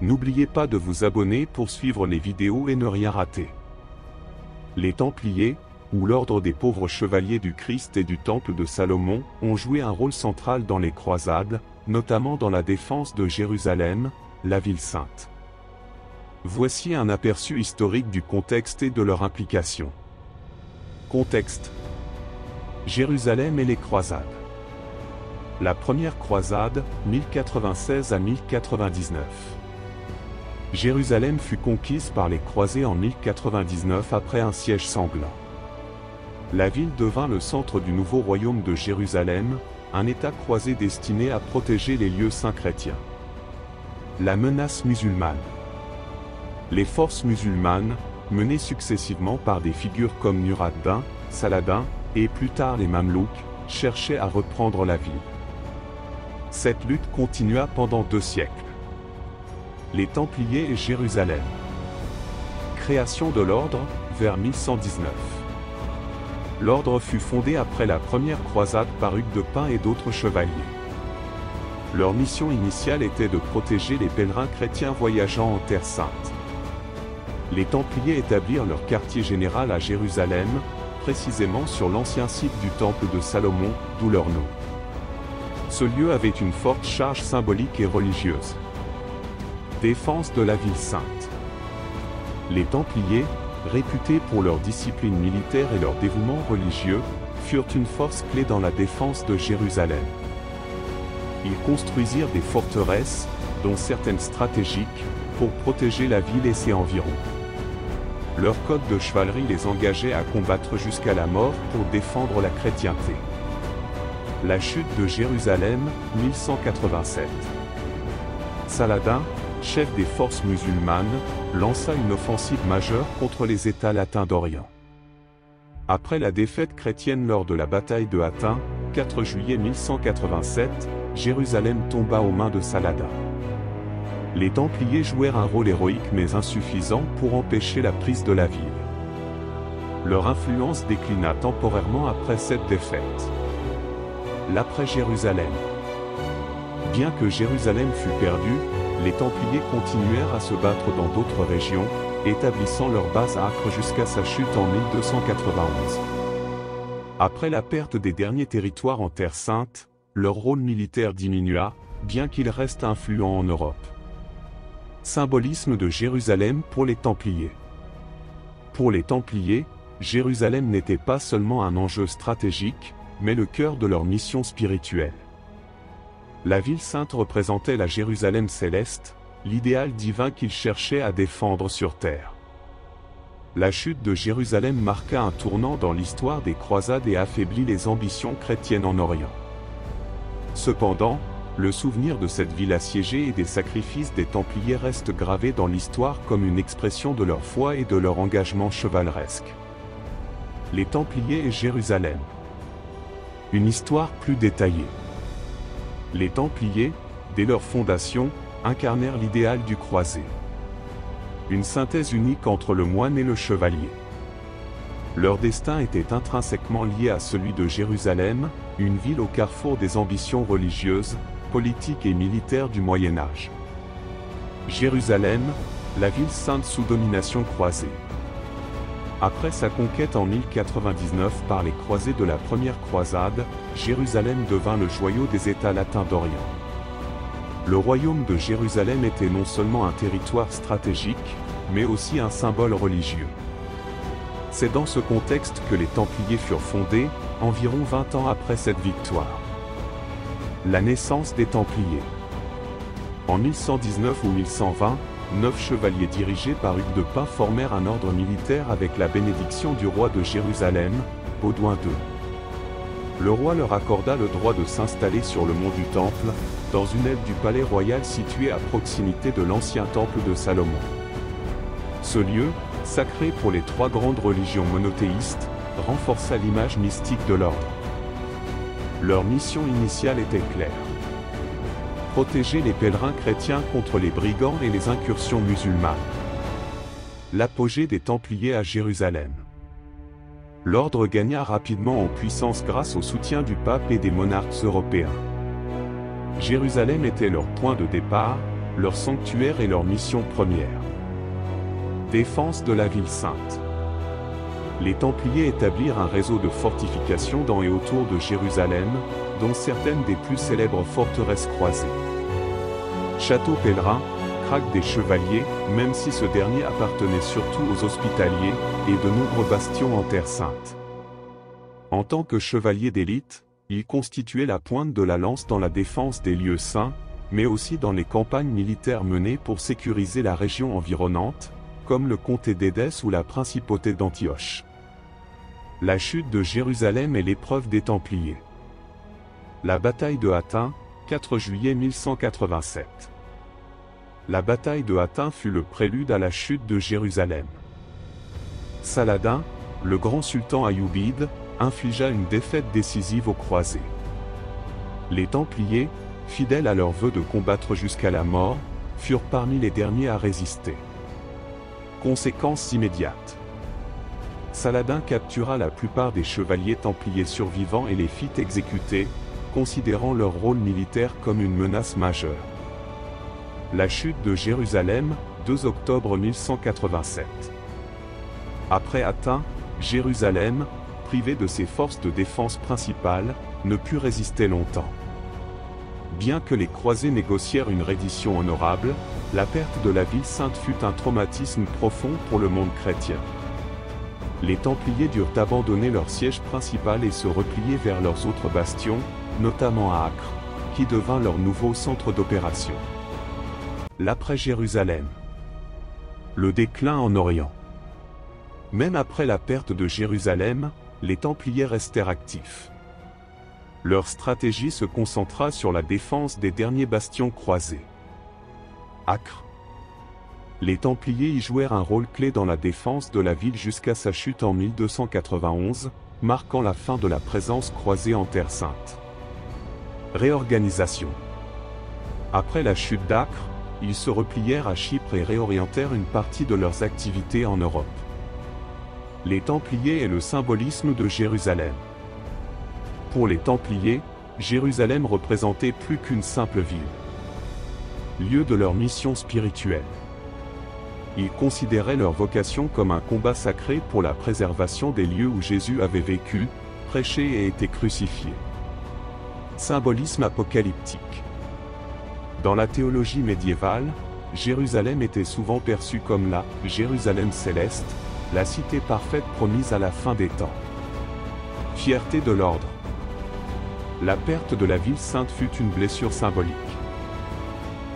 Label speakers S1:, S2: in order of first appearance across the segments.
S1: N'oubliez pas de vous abonner pour suivre les vidéos et ne rien rater. Les Templiers, ou l'ordre des pauvres chevaliers du Christ et du Temple de Salomon, ont joué un rôle central dans les croisades, notamment dans la défense de Jérusalem, la ville sainte. Voici un aperçu historique du contexte et de leur implication. Contexte. Jérusalem et les croisades. La première croisade, 1096 à 1099. Jérusalem fut conquise par les croisés en 1099 après un siège sanglant. La ville devint le centre du nouveau royaume de Jérusalem, un État croisé destiné à protéger les lieux saints chrétiens. La menace musulmane. Les forces musulmanes, menées successivement par des figures comme Nur ad-Din, Saladin, et plus tard les Mamelouks, cherchaient à reprendre la ville. Cette lutte continua pendant 2 siècles. Les Templiers et Jérusalem. Création de l'ordre, vers 1119. L'ordre fut fondé après la première croisade par Hugues de Pint et d'autres chevaliers. Leur mission initiale était de protéger les pèlerins chrétiens voyageant en Terre Sainte. Les Templiers établirent leur quartier général à Jérusalem, précisément sur l'ancien site du Temple de Salomon, d'où leur nom. Ce lieu avait une forte charge symbolique et religieuse. Défense de la ville sainte. Les Templiers, réputés pour leur discipline militaire et leur dévouement religieux, furent une force clé dans la défense de Jérusalem. Ils construisirent des forteresses, dont certaines stratégiques, pour protéger la ville et ses environs. Leur code de chevalerie les engageait à combattre jusqu'à la mort pour défendre la chrétienté. La chute de Jérusalem, 1187. Saladin, chef des forces musulmanes, lança une offensive majeure contre les États latins d'Orient. Après la défaite chrétienne lors de la bataille de Hattin, 4 juillet 1187, Jérusalem tomba aux mains de Saladin. Les Templiers jouèrent un rôle héroïque mais insuffisant pour empêcher la prise de la ville. Leur influence déclina temporairement après cette défaite. L'après-Jérusalem. Bien que Jérusalem fût perdue, les Templiers continuèrent à se battre dans d'autres régions, établissant leur base à Acre jusqu'à sa chute en 1291. Après la perte des derniers territoires en Terre Sainte, leur rôle militaire diminua, bien qu'ils restent influents en Europe. Symbolisme de Jérusalem pour les Templiers. Pour les Templiers, Jérusalem n'était pas seulement un enjeu stratégique, mais le cœur de leur mission spirituelle. La ville sainte représentait la Jérusalem céleste, l'idéal divin qu'ils cherchaient à défendre sur terre. La chute de Jérusalem marqua un tournant dans l'histoire des croisades et affaiblit les ambitions chrétiennes en Orient. Cependant, le souvenir de cette ville assiégée et des sacrifices des Templiers reste gravé dans l'histoire comme une expression de leur foi et de leur engagement chevaleresque. Les Templiers et Jérusalem. Une histoire plus détaillée. Les Templiers, dès leur fondation, incarnèrent l'idéal du croisé. Une synthèse unique entre le moine et le chevalier. Leur destin était intrinsèquement lié à celui de Jérusalem, une ville au carrefour des ambitions religieuses, politiques et militaires du Moyen Âge. Jérusalem, la ville sainte sous domination croisée. Après sa conquête en 1099 par les croisés de la première croisade, Jérusalem devint le joyau des États latins d'Orient. Le royaume de Jérusalem était non seulement un territoire stratégique, mais aussi un symbole religieux. C'est dans ce contexte que les Templiers furent fondés, environ 20 ans après cette victoire. La naissance des Templiers. En 1119 ou 1120, 9 chevaliers dirigés par Hugues de Pint formèrent un ordre militaire avec la bénédiction du roi de Jérusalem, Baudouin II. Le roi leur accorda le droit de s'installer sur le mont du Temple, dans une aile du palais royal situé à proximité de l'ancien temple de Salomon. Ce lieu, sacré pour les 3 grandes religions monothéistes, renforça l'image mystique de l'ordre. Leur mission initiale était claire. Protéger les pèlerins chrétiens contre les brigands et les incursions musulmanes. L'apogée des Templiers à Jérusalem. L'ordre gagna rapidement en puissance grâce au soutien du pape et des monarques européens. Jérusalem était leur point de départ, leur sanctuaire et leur mission première. Défense de la ville sainte. Les Templiers établirent un réseau de fortifications dans et autour de Jérusalem, dont certaines des plus célèbres forteresses croisées. Château pèlerin, Crac des Chevaliers, même si ce dernier appartenait surtout aux Hospitaliers, et de nombreux bastions en Terre Sainte. En tant que chevalier d'élite, il constituait la pointe de la lance dans la défense des lieux saints, mais aussi dans les campagnes militaires menées pour sécuriser la région environnante, comme le comté d'Édesse ou la principauté d'Antioche. La chute de Jérusalem est l'épreuve des Templiers. La bataille de Hattin, 4 juillet 1187. La bataille de Hattin fut le prélude à la chute de Jérusalem. Saladin, le grand sultan ayoubide, infligea une défaite décisive aux croisés. Les Templiers, fidèles à leur vœu de combattre jusqu'à la mort, furent parmi les derniers à résister. Conséquences immédiates. Saladin captura la plupart des chevaliers templiers survivants et les fit exécuter, considérant leur rôle militaire comme une menace majeure. La chute de Jérusalem, 2 octobre 1187. Après Hattin, Jérusalem, privée de ses forces de défense principales, ne put résister longtemps. Bien que les croisés négocièrent une reddition honorable, la perte de la ville sainte fut un traumatisme profond pour le monde chrétien. Les Templiers durent abandonner leur siège principal et se replier vers leurs autres bastions, notamment à Acre, qui devint leur nouveau centre d'opération. L'après-Jérusalem. Le déclin en Orient. Même après la perte de Jérusalem, les Templiers restèrent actifs. Leur stratégie se concentra sur la défense des derniers bastions croisés. Acre. Les Templiers y jouèrent un rôle clé dans la défense de la ville jusqu'à sa chute en 1291, marquant la fin de la présence croisée en Terre Sainte. Réorganisation. Après la chute d'Acre, ils se replièrent à Chypre et réorientèrent une partie de leurs activités en Europe. Les Templiers et le symbolisme de Jérusalem. Pour les Templiers, Jérusalem représentait plus qu'une simple ville. Lieu de leur mission spirituelle. Ils considéraient leur vocation comme un combat sacré pour la préservation des lieux où Jésus avait vécu, prêché et été crucifié. Symbolisme apocalyptique. Dans la théologie médiévale, Jérusalem était souvent perçue comme la « Jérusalem céleste », la cité parfaite promise à la fin des temps. Fierté de l'ordre. La perte de la ville sainte fut une blessure symbolique.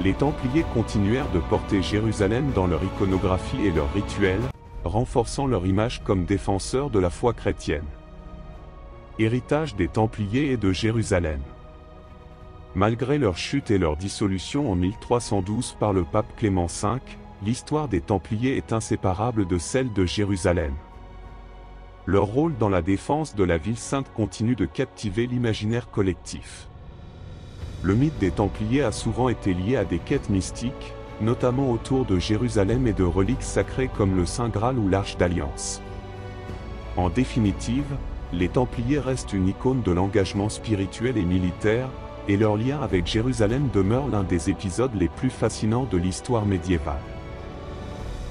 S1: Les Templiers continuèrent de porter Jérusalem dans leur iconographie et leurs rituels, renforçant leur image comme défenseurs de la foi chrétienne. Héritage des Templiers et de Jérusalem. Malgré leur chute et leur dissolution en 1312 par le pape Clément V, l'histoire des Templiers est inséparable de celle de Jérusalem. Leur rôle dans la défense de la ville sainte continue de captiver l'imaginaire collectif. Le mythe des Templiers a souvent été lié à des quêtes mystiques, notamment autour de Jérusalem et de reliques sacrées comme le Saint Graal ou l'Arche d'Alliance. En définitive, les Templiers restent une icône de l'engagement spirituel et militaire, et leur lien avec Jérusalem demeure l'un des épisodes les plus fascinants de l'histoire médiévale.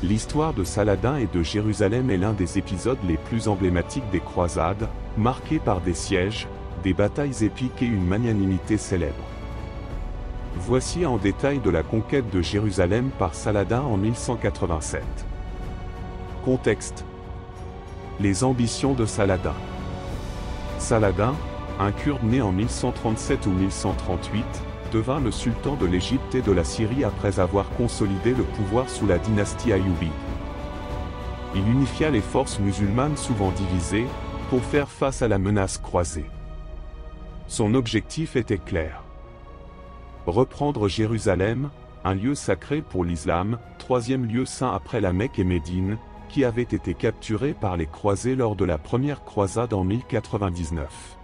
S1: L'histoire de Saladin et de Jérusalem est l'un des épisodes les plus emblématiques des croisades, marqué par des sièges, des batailles épiques et une magnanimité célèbre. Voici en détail de la conquête de Jérusalem par Saladin en 1187. Contexte. Les ambitions de Saladin. Saladin, un Kurde né en 1137 ou 1138, devint le sultan de l'Égypte et de la Syrie après avoir consolidé le pouvoir sous la dynastie ayoubide. Il unifia les forces musulmanes souvent divisées, pour faire face à la menace croisée. Son objectif était clair. Reprendre Jérusalem, un lieu sacré pour l'islam, troisième lieu saint après la Mecque et Médine, qui avait été capturé par les croisés lors de la première croisade en 1099.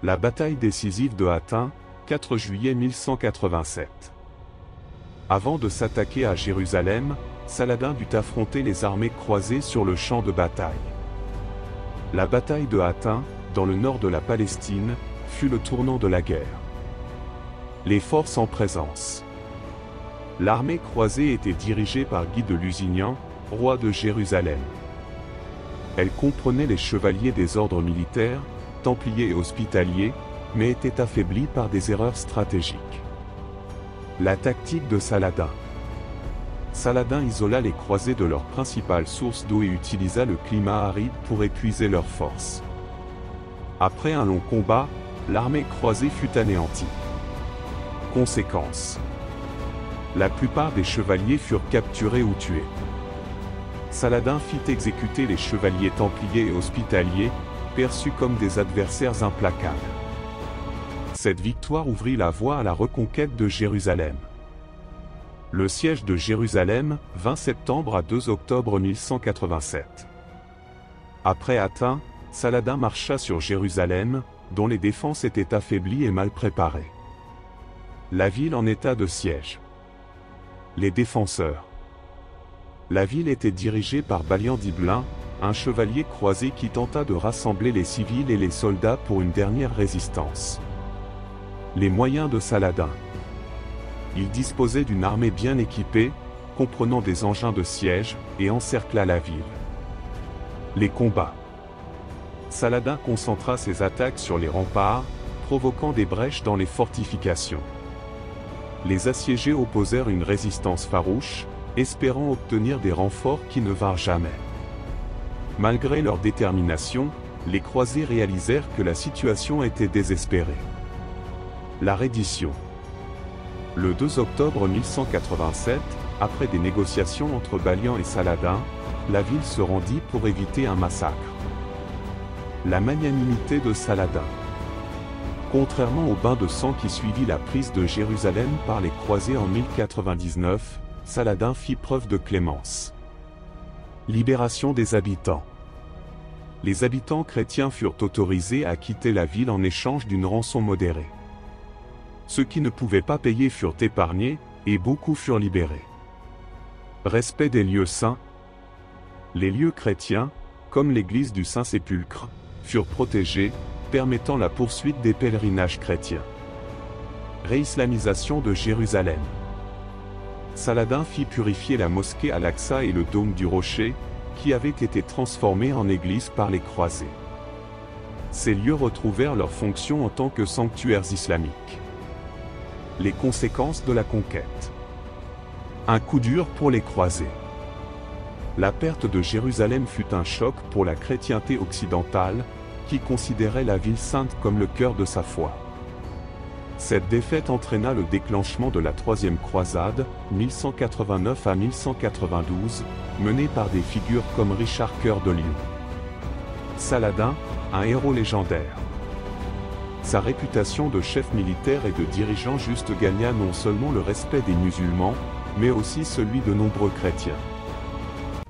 S1: La bataille décisive de Hattin, 4 juillet 1187. Avant de s'attaquer à Jérusalem, Saladin dut affronter les armées croisées sur le champ de bataille. La bataille de Hattin, dans le nord de la Palestine, fut le tournant de la guerre. Les forces en présence. L'armée croisée était dirigée par Guy de Lusignan, roi de Jérusalem. Elle comprenait les chevaliers des ordres militaires, templiers et hospitaliers, mais était affaiblie par des erreurs stratégiques. La tactique de Saladin. Saladin isola les croisés de leur principale source d'eau et utilisa le climat aride pour épuiser leurs forces. Après un long combat, l'armée croisée fut anéantie. Conséquence. La plupart des chevaliers furent capturés ou tués. Saladin fit exécuter les chevaliers templiers et hospitaliers, perçus comme des adversaires implacables. Cette victoire ouvrit la voie à la reconquête de Jérusalem. Le siège de Jérusalem, 20 septembre à 2 octobre 1187. Après Hattin, Saladin marcha sur Jérusalem, dont les défenses étaient affaiblies et mal préparées. La ville en état de siège. Les défenseurs. La ville était dirigée par Balian d'Ibelin, un chevalier croisé qui tenta de rassembler les civils et les soldats pour une dernière résistance. Les moyens de Saladin. Il disposait d'une armée bien équipée, comprenant des engins de siège, et encercla la ville. Les combats. Saladin concentra ses attaques sur les remparts, provoquant des brèches dans les fortifications. Les assiégés opposèrent une résistance farouche, espérant obtenir des renforts qui ne vinrent jamais. Malgré leur détermination, les croisés réalisèrent que la situation était désespérée. La reddition. Le 2 octobre 1187, après des négociations entre Balian et Saladin, la ville se rendit pour éviter un massacre. La magnanimité de Saladin. Contrairement au bain de sang qui suivit la prise de Jérusalem par les croisés en 1099, Saladin fit preuve de clémence. Libération des habitants. Les habitants chrétiens furent autorisés à quitter la ville en échange d'une rançon modérée. Ceux qui ne pouvaient pas payer furent épargnés, et beaucoup furent libérés. Respect des lieux saints. Les lieux chrétiens, comme l'église du Saint-Sépulcre, furent protégés, permettant la poursuite des pèlerinages chrétiens. Réislamisation de Jérusalem. Saladin fit purifier la mosquée Al-Aqsa et le dôme du rocher, qui avaient été transformés en église par les croisés. Ces lieux retrouvèrent leur fonction en tant que sanctuaires islamiques. Les conséquences de la conquête. Un coup dur pour les croisés. La perte de Jérusalem fut un choc pour la chrétienté occidentale, qui considérait la ville sainte comme le cœur de sa foi. Cette défaite entraîna le déclenchement de la Troisième Croisade, 1189 à 1192, menée par des figures comme Richard Cœur de Lion. Saladin, un héros légendaire. Sa réputation de chef militaire et de dirigeant juste gagna non seulement le respect des musulmans, mais aussi celui de nombreux chrétiens.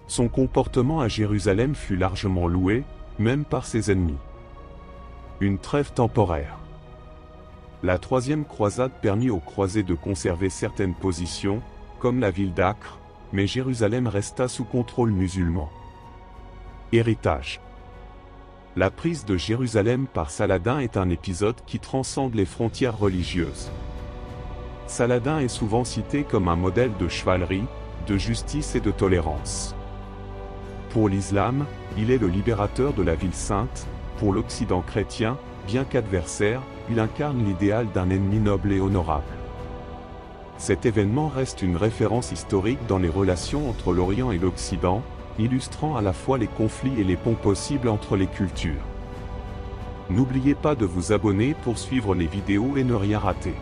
S1: Son comportement à Jérusalem fut largement loué, même par ses ennemis. Une trêve temporaire. La Troisième Croisade permit aux croisés de conserver certaines positions, comme la ville d'Acre, mais Jérusalem resta sous contrôle musulman. Héritage. La prise de Jérusalem par Saladin est un épisode qui transcende les frontières religieuses. Saladin est souvent cité comme un modèle de chevalerie, de justice et de tolérance. Pour l'islam, il est le libérateur de la ville sainte. Pour l'Occident chrétien, bien qu'adversaire, il incarne l'idéal d'un ennemi noble et honorable. Cet événement reste une référence historique dans les relations entre l'Orient et l'Occident, illustrant à la fois les conflits et les ponts possibles entre les cultures. N'oubliez pas de vous abonner pour suivre les vidéos et ne rien rater.